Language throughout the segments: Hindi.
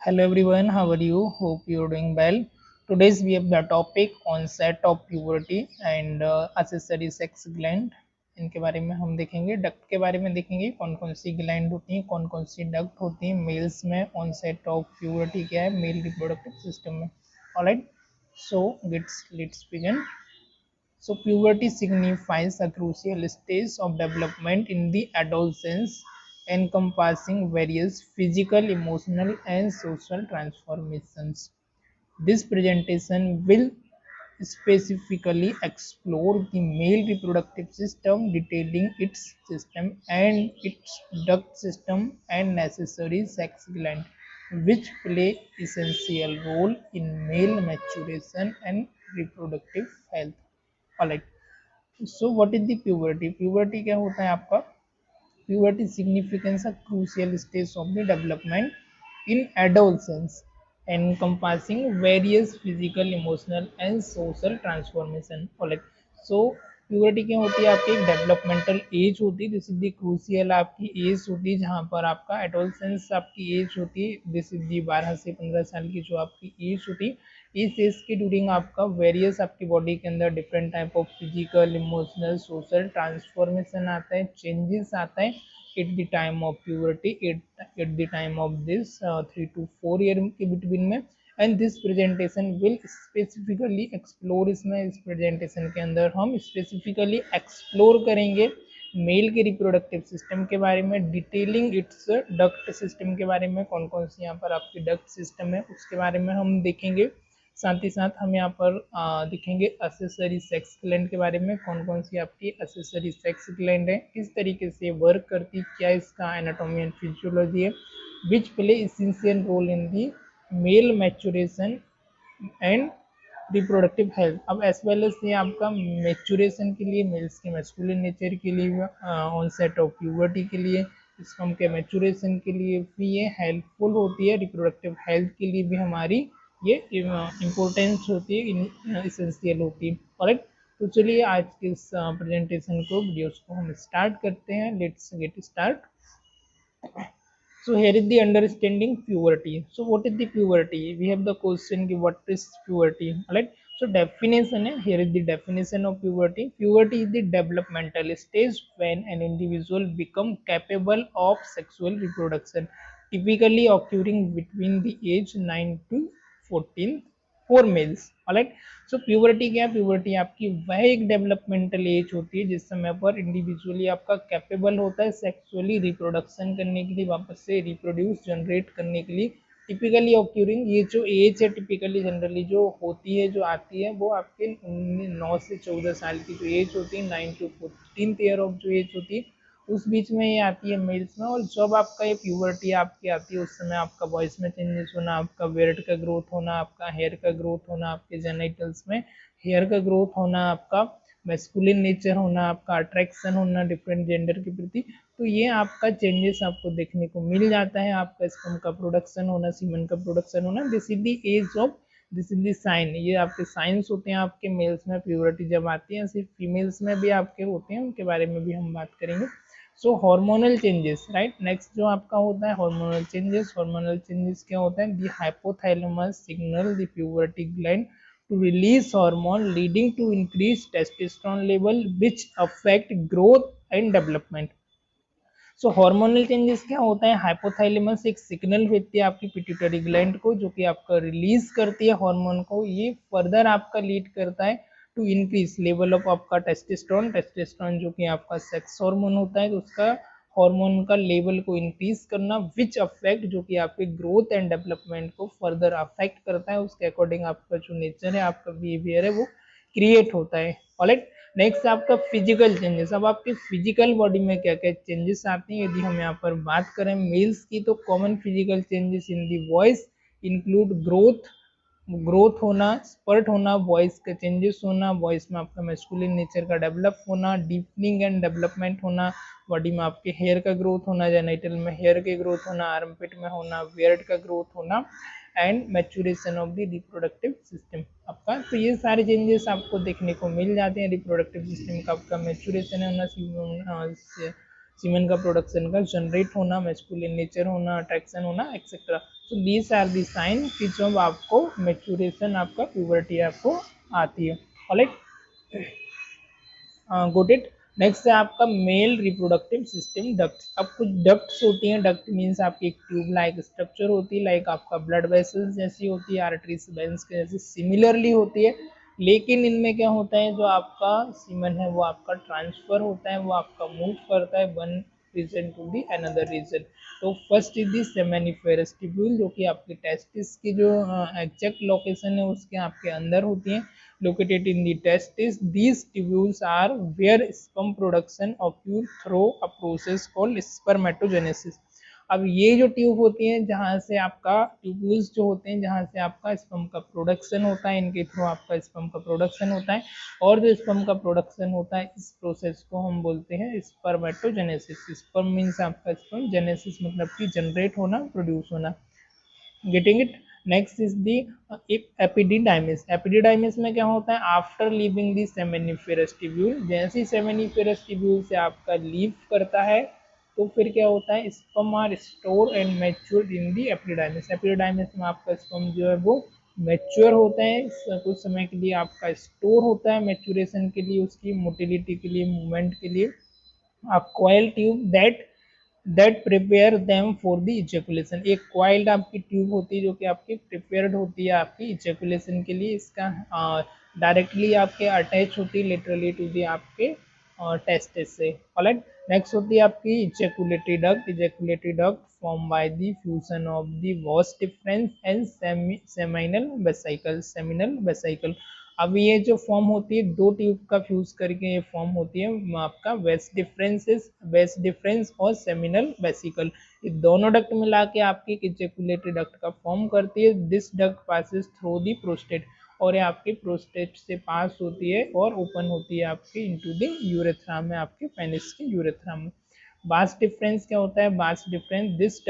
Hello everyone, how are you? Hope you're doing well. Today's we have the topic onset of puberty and accessory sex gland. इनके बारे में हम देखेंगे। डक्ट के बारे में देखेंगे, कौन कौन सी ग्लैंड होती हैं, कौन कौन सी डक्ट होती हैं। मेल्स में onset of puberty क्या है, मेल रिप्रोडक्टिव सिस्टम में। Alright, so let's begin. So puberty signifies a crucial stage of development in the adolescence, encompassing various physical, emotional, and social transformations. This presentation will specifically explore the male reproductive system, detailing its system and its duct system and necessary sex gland, which play essential role in male maturation and reproductive health. Alright. So what is the puberty? Puberty क्या होता है आपका? Puberty signifies a crucial stage of the development in adolescence, encompassing various physical, emotional, and social transformation. Alright. So puberty क्या होती है आपकी? एक डेवलपमेंटल एज होती है। दिस इज दी क्रूशियल आपकी एज होती है जहाँ पर आपका एडोलसेंस आपकी एज होती है। दिस इज दी 12 से 15 साल की जो आपकी एज होती है। इस एज के ड्यूरिंग आपका वेरियस आपकी बॉडी के अंदर different type of physical, emotional, social transformation आता है, चेंजेस आता है at the time of puberty, at the time of this 3 to 4 year के बिटवीन में। And this presentation will specifically explore, इसमें इस प्रेजेंटेशन के अंदर हम स्पेसिफिकली एक्सप्लोर करेंगे मेल के रिप्रोडक्टिव सिस्टम के बारे में, डिटेलिंग इट्स डक्ट सिस्टम के बारे में, कौन कौन सी यहाँ पर आपकी डक्ट सिस्टम है उसके बारे में हम देखेंगे। साथ ही साथ हम यहाँ पर देखेंगे असेसरी सेक्स ग्लैंड के बारे में, कौन कौन सी आपकी असेसरी सेक्स ग्लैंड है, किस तरीके से वर्क करती, क्या इसका एनाटॉमी एंड फिजियोलॉजी है, which play essential role in the male maturation and reproductive health. अब एज वेल एज ये आपका मैचुरेशन के लिए, मेल्स के मैस्कुलिन नेचर के लिए, ऑनसेट ऑफ प्यूबर्टी के लिए, स्पर्म के मैचुरेशन के लिए भी ये हेल्पफुल होती है। रिप्रोडक्टिव हेल्थ के लिए भी हमारी ये इम्पोर्टेंस होती है, इसेंशियल होती है। ऑलराइट, तो चलिए आज के इस प्रेजेंटेशन को, वीडियोस को हम स्टार्ट करते हैं। Let's get start. So here is the understanding puberty. So what is the puberty? We have the question, what is puberty? Alright, so definition है, here is the definition of puberty. Puberty is the developmental stage when an individual become capable of sexual reproduction, typically occurring between the age 9 to 14 for males. Alright, so puberty क्या है? प्यूबर्टी आपकी वह एक डेवलपमेंटल एज होती है जिस समय पर इंडिविजुअली आपका कैपेबल होता है सेक्सुअली रिप्रोडक्शन करने के लिए, वापस से रिप्रोड्यूस जनरेट करने के लिए। टिपिकली ऑक्यूरिंग, ये जो एज है टिपिकली जनरली जो होती है, जो आती है, वो आपके 9 से 14 साल की जो एज होती है, 9 to 14 ईयर ऑफ जो एज होती है, उस बीच में ये आती है मेल्स में। और जब आपका ये प्यूबर्टी आपकी आती है उस समय आपका वॉइस में चेंजेस होना, आपका बेर्ड का ग्रोथ होना, आपका हेयर का ग्रोथ होना, आपके जेनिटल्स में हेयर का ग्रोथ होना, आपका मैस्कुलिन नेचर होना, आपका अट्रैक्शन होना डिफरेंट जेंडर के प्रति, तो ये आपका चेंजेस आपको देखने को मिल जाता है। आपका स्पर्म का प्रोडक्शन होना, सीमन का प्रोडक्शन होना, this is the age of, this is the sign, ये आपके साइंस होते हैं आपके मेल्स में प्यूबर्टी जब आती है। सिर्फ फीमेल्स में भी आपके होते हैं, उनके बारे में भी हम बात करेंगे। सो हार्मोनल चेंजेस, राइट, नेक्स्ट जो आपका होता है हार्मोनल चेंजेस। हार्मोनल चेंजेस क्या होता है? The hypothalamus signal the puberty gland to release hormone leading to increased testosterone level which affect growth and development. So hormonal changes क्या होता है? हाइपोथैलेमस एक सिग्नल भेजती है आपकी पिट्यूटरी ग्लैंड को, जो कि आपका रिलीज करती है हार्मोन को। ये फर्दर आपका लीड करता है टू इंक्रीज लेवल ऑफ आपका टेस्टोस्टेरोन। टेस्टोस्टेरोन जो कि आपका सेक्स हार्मोन होता है, तो उसका हार्मोन का लेवल को इंक्रीज करना, विच अफेक्ट, जो कि आपके ग्रोथ एंड डेवलपमेंट को फर्दर अफेक्ट करता है। उसके अकॉर्डिंग आपका जो नेचर है, आपका बिहेवियर है, वो क्रिएट होता है। ऑलराइट, नेक्स्ट आपका फिजिकल चेंजेस। अब आपके फिजिकल बॉडी में क्या क्या चेंजेस आते हैं यदि हम यहाँ पर बात करें मेल्स की, तो common physical changes in the voice include growth, growth होना, स्पर्ट होना, वॉइस के चेंजेस होना, वॉइस में आपका मैस्कुलिन नेचर का डेवलप होना, डीपनिंग एंड डेवलपमेंट होना, बॉडी में आपके हेयर का ग्रोथ होना, जेनिटल में हेयर के ग्रोथ होना, आर्मपिट में होना बियर्ड का ग्रोथ होना, and maturation of the reproductive system आपका। तो ये सारे चेंजेस आपको देखने को मिल जाते हैं। रिप्रोडक्टिव सिस्टम का आपका मैचुरेशन होना, सीमेन का प्रोडक्शन का जनरेट होना, मैस्कुलिन नेचर होना, अट्रैक्शन होना etcetera. So these are the sign कि जब आपको मैच्योरेशन, आपका प्यूबर्टी आपको आती है। Alright, good it. नेक्स्ट है आपका मेल रिप्रोडक्टिव सिस्टम डक्ट। अब कुछ डक्ट्स होती हैं, डक्ट मीन्स आपकी एक ट्यूब लाइक स्ट्रक्चर होती है, लाइक आपका ब्लड वेसल्स जैसी होती है, आर्टरीज वेंस के जैसे सिमिलरली होती है। लेकिन इनमें क्या होता है, जो आपका सीमन है वो आपका ट्रांसफर होता है, वो आपका मूव करता है one region to the another region. तो first is the seminiferous tubule, जो कि आपके टेस्टिस की जो एग्जैक्ट लोकेशन है उसके आपके अंदर होती है, located in the testis. These tubules are where sperm production occurs through a process called spermatogenesis. अब ये जो ट्यूब होती है, जहाँ से आपका ट्यूब्यूल्स जो होते हैं, जहाँ से आपका स्पर्म का प्रोडक्शन होता है, इनके थ्रू आपका स्पर्म का प्रोडक्शन होता है, और जो स्पर्म का प्रोडक्शन होता है इस प्रोसेस को हम बोलते हैं स्पर्मेटोजेनेसिस। स्पर्म मीन्स आपका स्पर्म, जेनेसिस मतलब कि जनरेट होना, प्रोड्यूस होना। Getting it. Next is the epididymis. Epididymis में क्या होता है, आफ्टर लीविंग दी सेमेनिफेरस ट्यूब्यूल, जैसे ही सेमेनिफेरस ट्यूब्यूल से आपका लीव करता है तो फिर क्या होता है, sperm are store and mature in the epididymis. Epididymis में आपका स्पर्म जो है वो मैच्योर होता है, कुछ समय के लिए आपका स्टोर होता है मैच्योरेशन के लिए, उसकी मोटिलिटी के लिए, मूवमेंट के लिए। a coil tube that prepare them for the ejaculation। एक coiled आपकी ट्यूब होती है जो कि आपकी प्रिपेयर्ड होती है आपकी इजेकुलेशन के लिए, इसका डायरेक्टली आपके अटैच होती है लिटरली टू दी आपके टेस्टिस से। ऑलराइट, नेक्स्ट होती है आपकी ejaculatory duct. Ejaculatory duct form by the fusion of the was difference and seminal vesicle. Seminal vesicle, अब ये जो फॉर्म होती है दो ट्यूब का फ्यूज करके ये फॉर्म होती है आपका वेस्ट डिफरेंस और सेमिनल वेसिकल। ये दोनों डक्ट मिला के आपकी इजेकुलेटरी डक्ट का फॉर्म करती है। This duct passes through the prostate, और ये आपकी प्रोस्टेट से पास होती है और ओपन होती है आपकी इनटू द यूरेथ्रा में, आपके पेनिस के यूरेथ्रा में। बास डिफरेंस क्या होता है, बास difference, this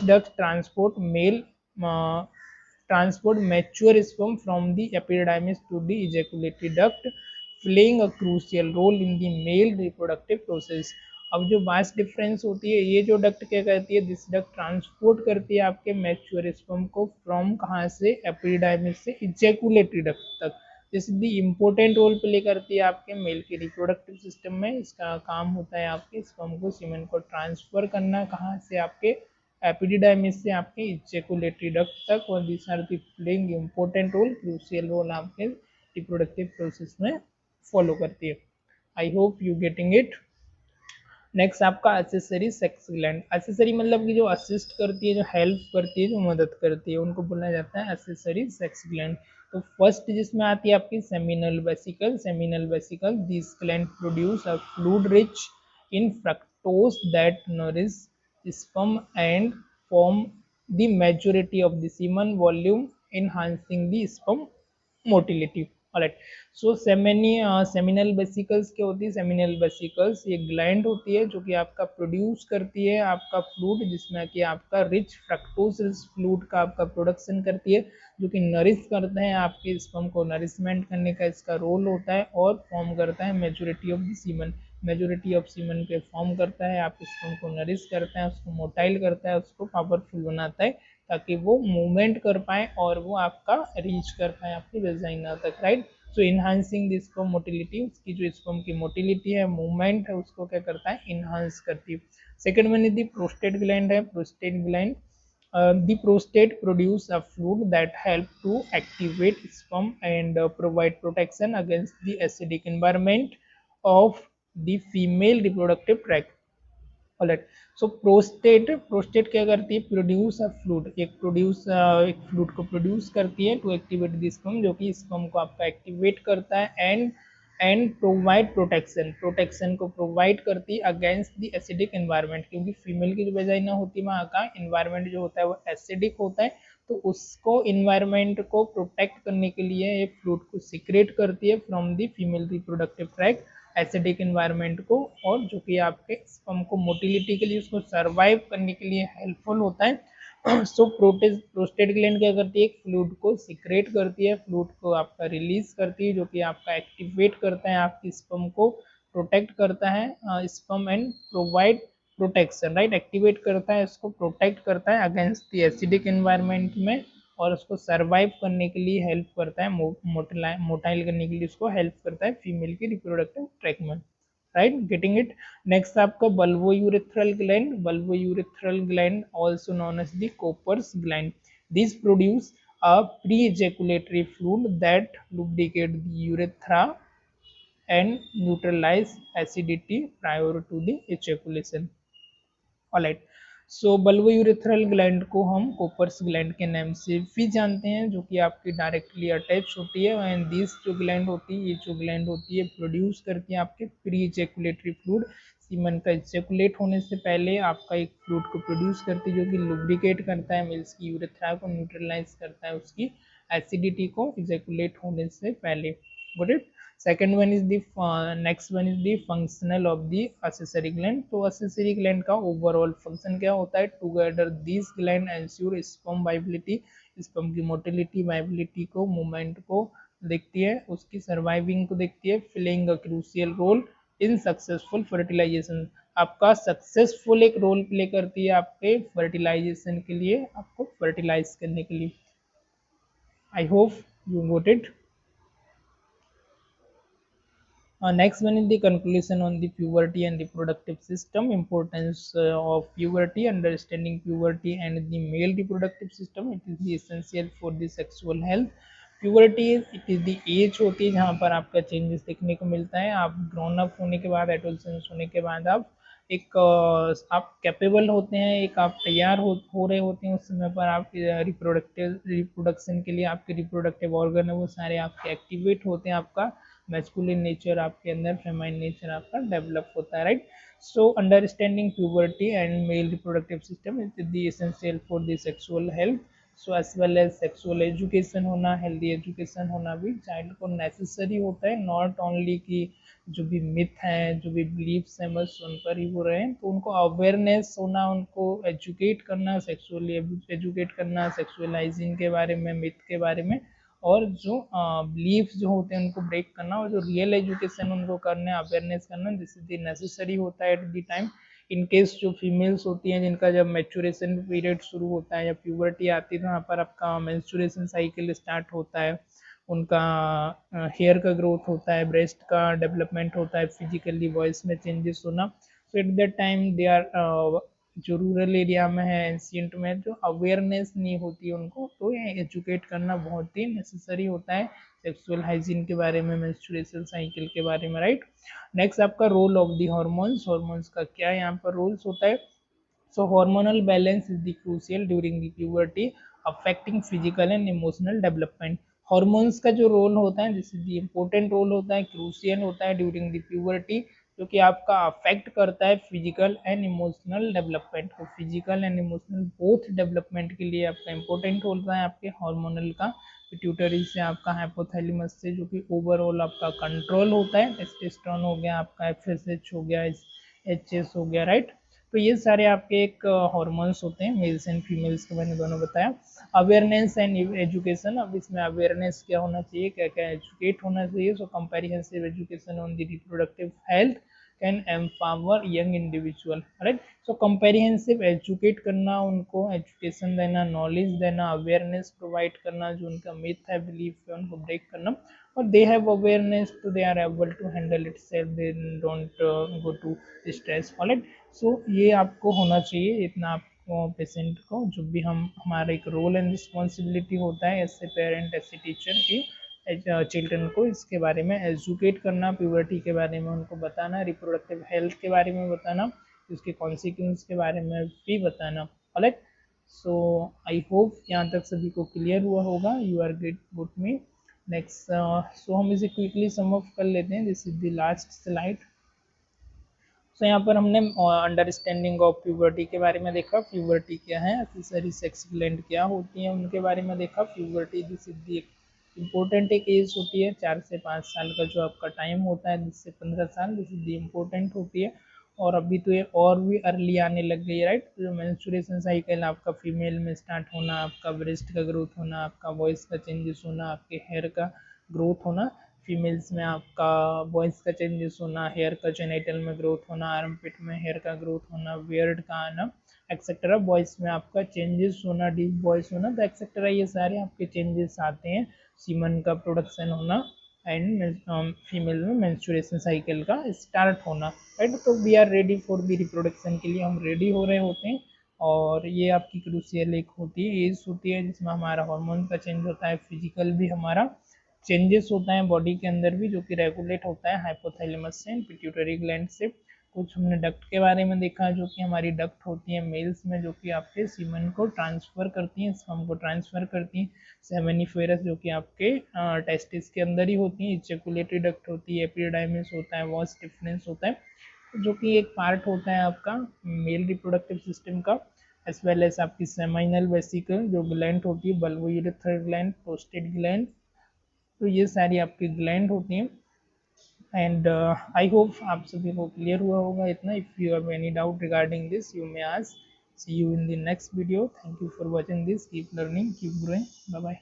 duct transport mature sperm from the epididymis to the ejaculatory duct, playing a crucial role in the male reproductive process। अब जो बास डिफरेंस होती है, ये जो डक्ट क्या करती है, दिस डक्ट ट्रांसपोर्ट करती है आपके मैच्योर स्पर्म को फ्रॉम कहाँ से, एपिडिडाइमिस से इजेकुलेटरी डक्ट तक। This the important role play करती है आपके मेल के रिप्रोडक्टिव सिस्टम में। इसका काम होता है आपके स्पर्म को, सीमेन को ट्रांसफर करना, कहाँ से, आपके एपिडिडाइमिस से आपके इजेकुलेटरी डक्ट तक। और this are the playing important role, crucial role आपके रिप्रोडक्टिव प्रोसेस में फॉलो करती है। I hope you getting it. Next आपका एसेसरी सेक्स ग्लैंड। एसेसरी मतलब कि जो असिस्ट करती है, जो हेल्प करती है, जो मदद करती है, उनको बोला जाता है एसेसरी सेक्स ग्लैंड। तो फर्स्ट जिसमें आती है आपकी seminal vesicle. Seminal vesicle, this gland produce a fluid rich in fructose that nourish sperm and form the majority of the semen volume, enhancing the sperm motility। Alright, so seminal vesicles क्या होती है, सेमिनल वेसिकल्स ये ग्लैंड होती है जो कि आपका प्रोड्यूस करती है आपका फ्लूइड, जिसमें कि आपका रिच फ्रक्टोज फ्लूइड का आपका प्रोडक्शन करती है, जो कि नरिश करते हैं आपके स्पर्म को, नरिशमेंट करने का इसका रोल होता है, और फॉर्म करता है majority of the semen. Majority of semen के फॉर्म करता है, आप स्पर्म को नरिश करता है, उसको मोटाइल करता है, उसको पावरफुल बनाता है, ताकि वो मूवमेंट कर पाए और वो आपका रीच कर पाए आपकी वेजाइना तक। Right, so enhancing the sperm motility, उसकी जो स्पर्म की मोटिलिटी है, मूवमेंट है, उसको क्या करता है, इनहांस करती है। Second one is the prostate gland है। Prostate gland, the prostate produce a fluid that help to activate sperm and provide protection against the acidic environment of the female reproductive tract। Alright, so prostate क्या करती है, प्रोड्यूस अ फ्लूइड, एक फ्लूइड को प्रोड्यूस करती है टू एक्टिवेट द स्पर्म, जो कि स्पर्म को आपका एक्टिवेट करता है, एंड प्रोवाइड प्रोटेक्शन को प्रोवाइड करती है अगेंस्ट द एसिडिक एनवायरनमेंट, क्योंकि फीमेल की जो वेजाइना होती है वहाँ का एनवायरनमेंट जो होता है वो एसिडिक होता है, तो उसको इन्वायरमेंट को प्रोटेक्ट करने के लिए ये फ्लूइड को सिक्रेट करती है from the female reproductive tract, acidic environment को, और जो कि आपके स्पर्म को मोटिलिटी के लिए, उसको सर्वाइव करने के लिए हेल्पफुल होता है। सो प्रोस्टेट ग्लैंड क्या करती है, फ्लूइड को सिक्रेट करती है, फ्लूइड को आपका रिलीज करती है, जो कि आपका एक्टिवेट करता है आपकी स्पर्म को, प्रोटेक्ट करता है sperm and provide protection, right. Activate करता है, इसको प्रोटेक्ट करता है अगेंस्ट द एसिडिक एनवायरनमेंट में, और उसको सर्वाइव करने के लिए हेल्प करता है, मोटाइल करने के लिए उसको हेल्प करता है फीमेल की रिप्रोडक्टिव ट्रैक में, राइट। Getting it. नेक्स्ट आपका bulbourethral gland, bulbourethral gland also known as the Cowper's gland. This produce a pre-ejaculatory fluid that lubricate the urethra and neutralize acidity prior to the ejaculation. Alright, so bulbourethral gland को हम कोपर्स ग्लैंड के नाम से भी जानते हैं, जो कि आपकी डायरेक्टली अटैच होती है, एंड दिस जो ग्लैंड होती है, ये जो ग्लैंड होती है प्रोड्यूस करती है आपके प्री इजैकुलेटरी फ्लूइड, सीमन का इजैकुलेट होने से पहले आपका एक फ्लूइड को प्रोड्यूस करती है, जो कि लुब्रिकेट करता है मिल्स की यूरेथ्रा को, न्यूट्रलाइज करता है उसकी एसिडिटी को इजैकुलेट होने से पहले। Good it. Second one is the next one is the functional of the accessory gland। तो accessory gland का overall function क्या होता है? Together these gland ensure sperm viability, sperm की motility, viability को, movement को देखती है, उसकी surviving को देखती है, playing a crucial role in successful fertilization। आपका सक्सेसफुल एक रोल प्ले करती है आपके फर्टिलाइजेशन के लिए, आपको फर्टिलाइज करने के लिए। आई hope you got it. Next one is the conclusion on the puberty and reproductive system. Importance of puberty, understanding puberty and the male reproductive system. It is the essential for the sexual health. Puberty it is the age होती है जहाँ पर आपका चेंजेस देखने को मिलता है। आप ग्रोन अप होने के बाद, एडोलसेंस होने के बाद आप एक आप कैपेबल होते हैं, एक आप तैयार हो रहे होते हैं, उस समय पर आप रिप्रोडक्शन के लिए आपके रिप्रोडक्टिव ऑर्गन है वो सारे आपके एक्टिवेट होते हैं, आपका मैस्कुलिन नेचर आपके अंदर, फेमाइन नेचर आपका डेवलप होता है, right. So understanding puberty and male reproductive system is the essential for the sexual health. So as well as sexual education होना, हेल्दी एजुकेशन होना भी चाइल्ड को नेसेसरी होता है। नॉट ओनली कि जो भी मिथ हैं, जो भी बिलीव्स हैं, बस उन पर ही वो रहे, तो उनको अवेयरनेस होना, उनको एजुकेट करना, सेक्सुअली एजुकेट करना, सेक्सुअल हाइजीन के बारे में, मिथ के बारे में, और जो बिलीव्स जो होते हैं उनको ब्रेक करना, और जो रियल एजुकेशन उनको करना, अवेयरनेस करना, दिस इज द नेसेसरी होता है at the time. In case जो फीमेल्स होती हैं जिनका जब मैच्योरेशन पीरियड शुरू होता है या प्यूबर्टी आती है, तो यहाँ पर आपका मेंस्ट्रुएशन साइकिल स्टार्ट होता है, उनका हेयर का ग्रोथ होता है, ब्रेस्ट का डेवलपमेंट होता है, फिजिकली वॉइस में चेंजेस होना। So at that time they are जो रूरल एरिया में है, एंशियंट में, जो अवेयरनेस नहीं होती है उनको, तो ये एजुकेट करना बहुत ही नेसेसरी होता है सेक्सुअल हाइजीन के बारे में, मेंस्ट्रुएशन साइकिल के बारे में, राइट। नेक्स्ट आपका role of the hormones. Hormones का क्या यहाँ पर रोल्स होता है? So hormonal balance is the crucial during the puberty, affecting physical and emotional development. Hormones का जो रोल होता है, this is the important role होता है, क्रूशियल होता है ड्यूरिंग द प्यूबर्टी, जो कि आपका अफेक्ट करता है फिजिकल एंड इमोशनल डेवलपमेंट को। Physical and emotional both development के लिए आपका इंपॉर्टेंट होता है आपके हार्मोनल का। पिट्यूटरी से आपका, हाइपोथैलेमस से, जो कि ओवरऑल आपका कंट्रोल होता है। टेस्टोस्टेरोन हो गया आपका, एफएसएच हो गया, एचएस हो गया, राइट। तो ये सारे आपके एक हॉर्मोन्स होते हैं, मेल्स एंड फीमेल्स के मैंने दोनों बताया। अवेयरनेस एंड एजुकेशन, अब इसमें अवेयरनेस क्या होना चाहिए, क्या क्या एजुकेट होना चाहिए। So comprehensive education on the reproductive health can empower young individual, right. So comprehensive educate करना, उनको एजुकेशन देना, नॉलेज देना, अवेयरनेस प्रोवाइड करना, जो उनका मिथ है, बिलीफ है, उनको ब्रेक करना, और they have awareness, so they are able to handle itself, they don't go to stress, alright। सो ये आपको होना चाहिए, इतना आपको पेशेंट को, जो भी हमारा एक रोल एंड रिस्पॉन्सिबिलिटी होता है as a parent, as a teacher की, चिल्ड्रन को इसके बारे में एजुकेट करना, प्यूबर्टी के बारे में उनको बताना, रिप्रोडक्टिव हेल्थ के बारे में बताना, उसके कॉन्सिक्वेंस के बारे में भी बताना, ऑलराइट। सो आई होप यहाँ तक सभी को क्लियर हुआ होगा, you are get good me. Next, so हम इसे क्विकली सम अप कर लेते हैं, this is the last slide. So यहाँ पर हमने अंडरस्टैंडिंग ऑफ प्यूबर्टी के बारे में देखा, प्यूबर्टी क्या है, एक्सेसरी सेक्स ग्लैंड क्या होती हैं उनके बारे में देखा। Puberty this is the important एक एज होती है, 4 से 5 साल का जो आपका टाइम होता है, जिससे 15 साल, दिस इज द इम्पोर्टेंट होती है। और अभी तो ये और भी अर्ली आने लग गई है, राइट। जो मेंस्ट्रुएशन साइकिल आपका फीमेल में स्टार्ट होना, आपका ब्रेस्ट का ग्रोथ होना, आपका वॉइस का चेंजेस होना, आपके हेयर का ग्रोथ होना फीमेल्स में आपका बॉयज़ का चेंजेस होना, हेयर का जेनिटल में ग्रोथ होना, आर्मपिट में हेयर का ग्रोथ होना, बियर्ड का आना एक्सेट्रा, बॉयज़ में आपका चेंजेस होना, डीप बॉयज़ होना, तो एक्सेट्रा ये सारे आपके चेंजेस आते हैं। सीमन का प्रोडक्शन होना एंड फीमेल में मेंस्ट्रुएशन साइकिल का स्टार्ट होना, राइट। तो we are ready for the reproduction के लिए हम रेडी हो रहे होते हैं। और ये आपकी क्रूशियल एक होती है, एज होती है जिसमें हमारा हार्मोन का चेंज होता है, फिजिकल भी हमारा चेंजेस होता है बॉडी के अंदर भी, जो कि रेगुलेट होता है हाइपोथैलेमस से, पिट्यूटरी ग्लैंड से। कुछ हमने डक्ट के बारे में देखा, जो कि हमारी डक्ट होती है मेल्स में, जो कि आपके सीमन को ट्रांसफ़र करती हैं, स्पर्म को ट्रांसफ़र करती हैं। सेमिनिफेरस जो कि आपके टेस्टिस के अंदर ही होती हैं। इजैकुलेटरी डक्ट होती है, एपिडाइमिस होता है, वॉस डिफरेंस होता है, जो कि एक पार्ट होता है आपका मेल रिप्रोडक्टिव सिस्टम का। एज वेल एज आपकी सेमाइनल वेसिकल जो ग्लैंड होती है, बल्बोयूरेथ्रल ग्लैंड, प्रोस्टेट ग्लैंड, तो ये सारी आपकी ग्लैंड होती हैं। एंड आई होप आप सभी को क्लियर हुआ होगा इतना। If you have any doubt regarding this you may ask. See you in the next video. Thank you for watching this. Keep learning, keep growing, bye bye.